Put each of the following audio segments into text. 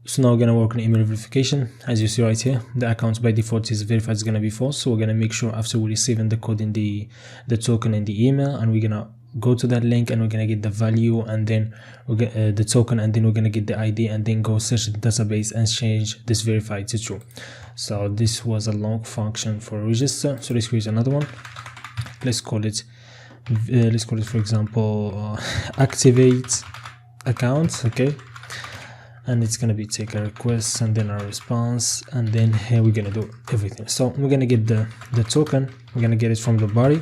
So now we're gonna work on email verification. As you see right here, the account by default is verified, is gonna be false. So we're gonna make sure after we receiving the code in the token in the email, and we're gonna go to that link and we're gonna get the value, and then we'll get the token, and then we're gonna get the ID, and then go search the database and change this verified to true. So this was a long function for register. So let's create another one. Let's call it for example activate account. Okay, and it's gonna be take a request and then a response, and then here we're gonna do everything. So we're gonna get the token. We're gonna get it from the body.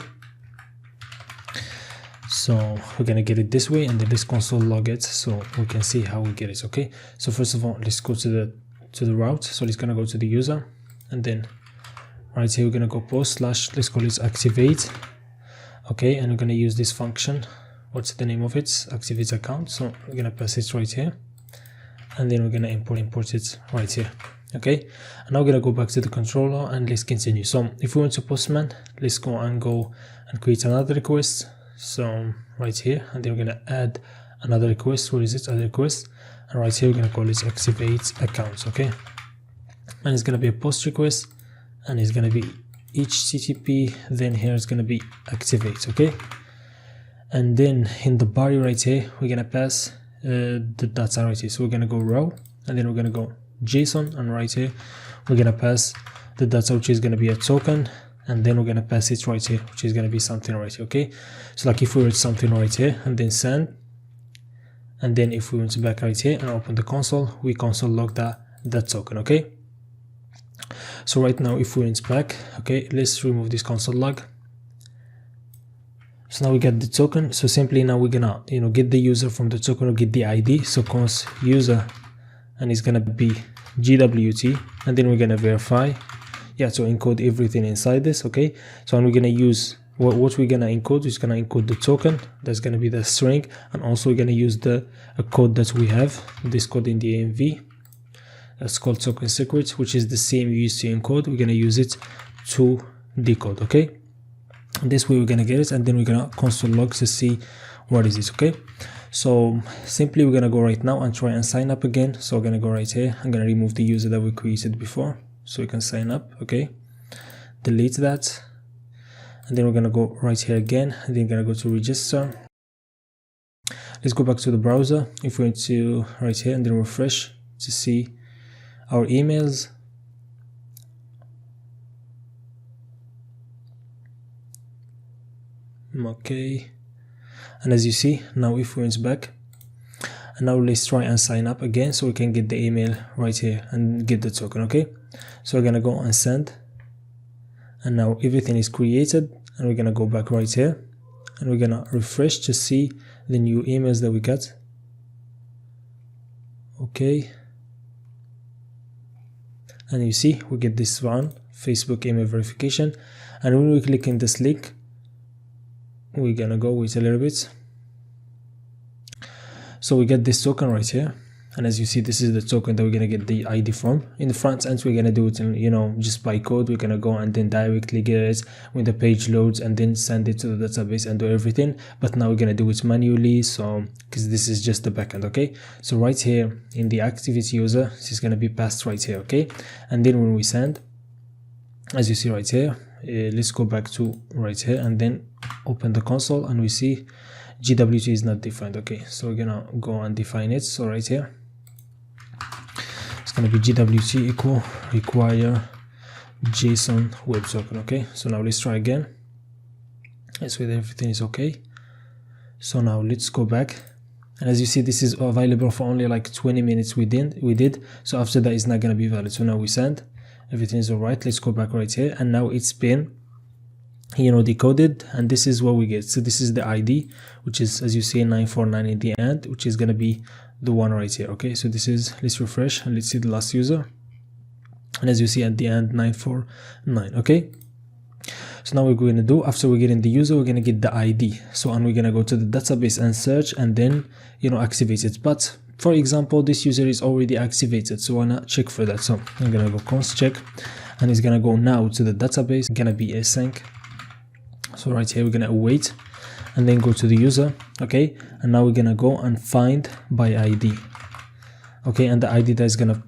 So we're gonna get it this way, and then let's console log it so we can see how we get it. Okay, so first of all, let's go to the route. So let's gonna go to the user, and then right here we're gonna go post / let's call it activate. Okay, and we're gonna use this function. What's the name of it? Activate account. So we're gonna pass it right here, and then we're gonna import it right here. Okay, and now we're gonna go back to the controller and let's continue. So if we went to Postman, let's go and create another request. So right here, and then we're gonna add another request. Where is it? Other request, and right here we're gonna call it activate account. Okay, and it's gonna be a post request, and it's gonna be HTTP, then here it's gonna be activate. Okay, and then in the body right here we're gonna pass the data right here. So we're gonna go row, and then we're gonna go JSON, and right here we're gonna pass the data, which is gonna be a token, and then we're gonna pass it right here, which is gonna be something right here. Okay, so like if we were something right here and then send, and then if we went back right here and open the console, we console log that token. Okay, so right now if we went back, okay, let's remove this console log. So now we get the token. So simply now we're gonna get the user from the token, or get the ID. So const user, and it's gonna be GWT, and then we're gonna verify, yeah, to encode everything inside this. Okay, so and we're gonna use what we're gonna encode is gonna encode the token. That's gonna be the string, and also we're gonna use a code that we have, this code in the AMV. That's called token secret, which is the same you used to encode. We're gonna use it to decode. Okay, and this way we're gonna get it, and then we're gonna console log to see what is it. Okay, so simply we're gonna go right now and try and sign up again. So we're gonna go right here. I'm gonna remove the user that we created before so we can sign up. Okay, delete that, and then we're gonna go right here again, and then we're gonna go to register. Let's go back to the browser. If we went to right here and then refresh to see our emails, okay, and as you see now if we went back, and now let's try and sign up again so we can get the email right here and get the token. Okay, so we're gonna go and send, and now everything is created, and we're gonna go back right here and we're gonna refresh to see the new emails that we got. Okay, and you see we get this one, Facebook email verification, and when we click in this link, we're gonna go wait a little bit. So we get this token right here, and as you see, this is the token that we're gonna get the ID from. In the front end, we're gonna do it in, just by code. We're gonna go and then directly get it when the page loads, and then send it to the database and do everything. But now we're gonna do it manually, so because this is just the backend. Okay, so right here in the activity user, this is gonna be passed right here. Okay, and then when we send, as you see right here, let's go back to right here and then open the console, and we see GWT is not defined. Okay, so we're gonna go and define it. So right here it's gonna be GWT equal require JSON web token. Okay, so now let's try again. Let's wait everything is okay. So now let's go back, and as you see, this is available for only like 20 minutes we did. So after that it's not gonna be valid. So now we send, everything is all right. Let's go back right here, and now it's been decoded, and this is what we get. So this is the ID, which is, as you see, 949 in the end, which is gonna be the one right here. Okay, so this is, let's refresh and let's see the last user, and as you see at the end 949. Okay, so now we're going to do, after we get in the user, we're going to get the ID. So and we're going to go to the database and search, and then activate it. But for example, this user is already activated, so why not check for that? So I'm going to go const check, and it's going to go now to the database. It's going to be async. So right here we're going to wait, and then go to the user. Okay, and now we're going to go and find by ID. okay, and the ID that is gonna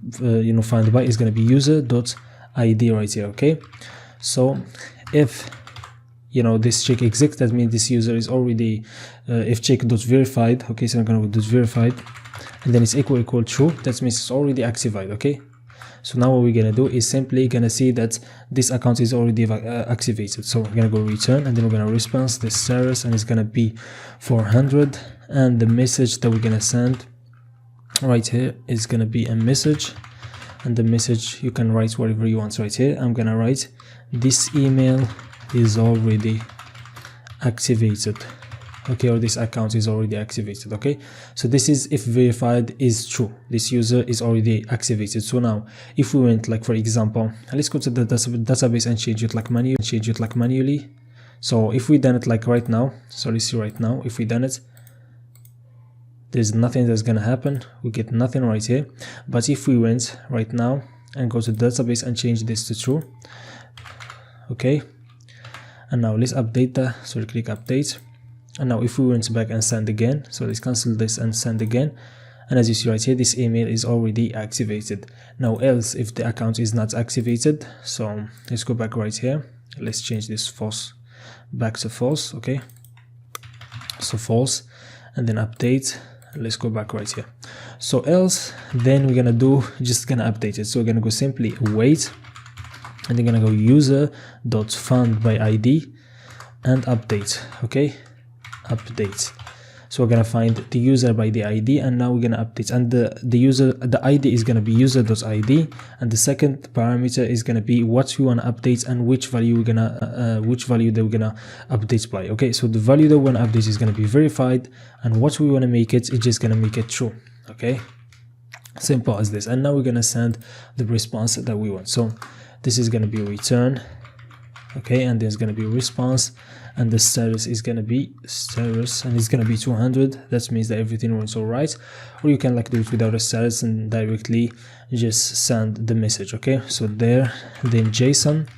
find by is gonna be user.id right here. Okay, so if this check exists, that means this user is already if check.verified, okay, so I'm gonna do verified, and then it's equal true, that means it's already activated. Okay, so now what we're gonna do is simply gonna see that this account is already activated. So we're gonna go return, and then we're gonna response this service, and it's gonna be 400, and the message that we're gonna send right here is gonna be a message, and the message you can write whatever you want. Right here I'm gonna write this email is already activated, okay, or this account is already activated. Okay, so this is if verified is true, this user is already activated. So now if we went, like for example, let's go to the database and change it like manually. So if we done it like right now, so let's see right now, if we done it, there's nothing that's gonna happen, we get nothing right here. But if we went right now and go to the database and change this to true, okay, and now let's update that, so click update, and now if we went back and send again, so let's cancel this and send again, and as you see right here, this email is already activated. Now else if the account is not activated, so let's go back right here, let's change this false back to false. Okay, so false, and then update, let's go back right here. So else then we're gonna update it. So we're gonna go simply wait, and then gonna go user.found by ID and update. Okay, update. So we're gonna find the user by the ID, and now we're gonna update, and the ID is gonna be user.id, and the second parameter is gonna be what we want to update and which value we're gonna that we're gonna update by. Okay, so the value that we want to update is gonna be verified, and what we want to make it is just gonna make it true. Okay, simple as this. And now we're gonna send the response that we want. So this is gonna be return, okay, and there's gonna be response, and the service is gonna be service, and it's gonna be 200. That means that everything runs all right. Or you can like do it without a service and directly just send the message. Okay, so there, then json,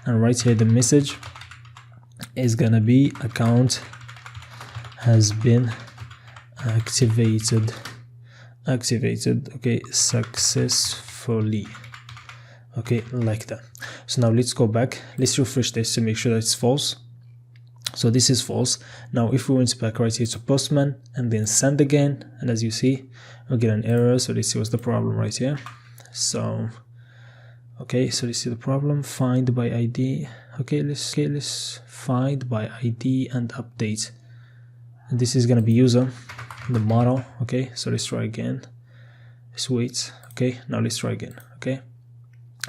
and right here the message is gonna be account has been activated, okay, successfully. Okay, like that. So now let's go back, let's refresh this to make sure that it's false. So this is false. Now if we went back right here to Postman and then send again, and as you see we'll get an error. So let's see what's the problem right here. So okay, so let's see the problem, find by ID. Okay, let's find by ID and update, and this is gonna be user, the model. Okay, so let's try again, let's wait. Okay, now let's try again. Okay,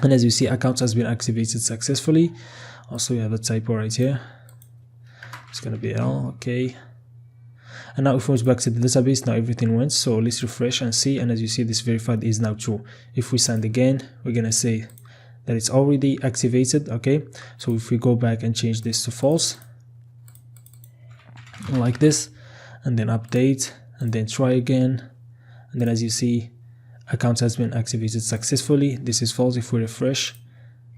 and as you see, account has been activated successfully. Also we have a typo right here, it's gonna be L. Okay, and now if we go back to the database, now everything went. So let's refresh and see, and as you see, this verified is now true. If we send again, we're gonna say that it's already activated. Okay, so if we go back and change this to false like this, and then update, and then try again, and then as you see, account has been activated successfully. This is false. If we refresh,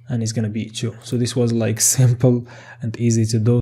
and it's gonna be true. So this was like simple and easy to do.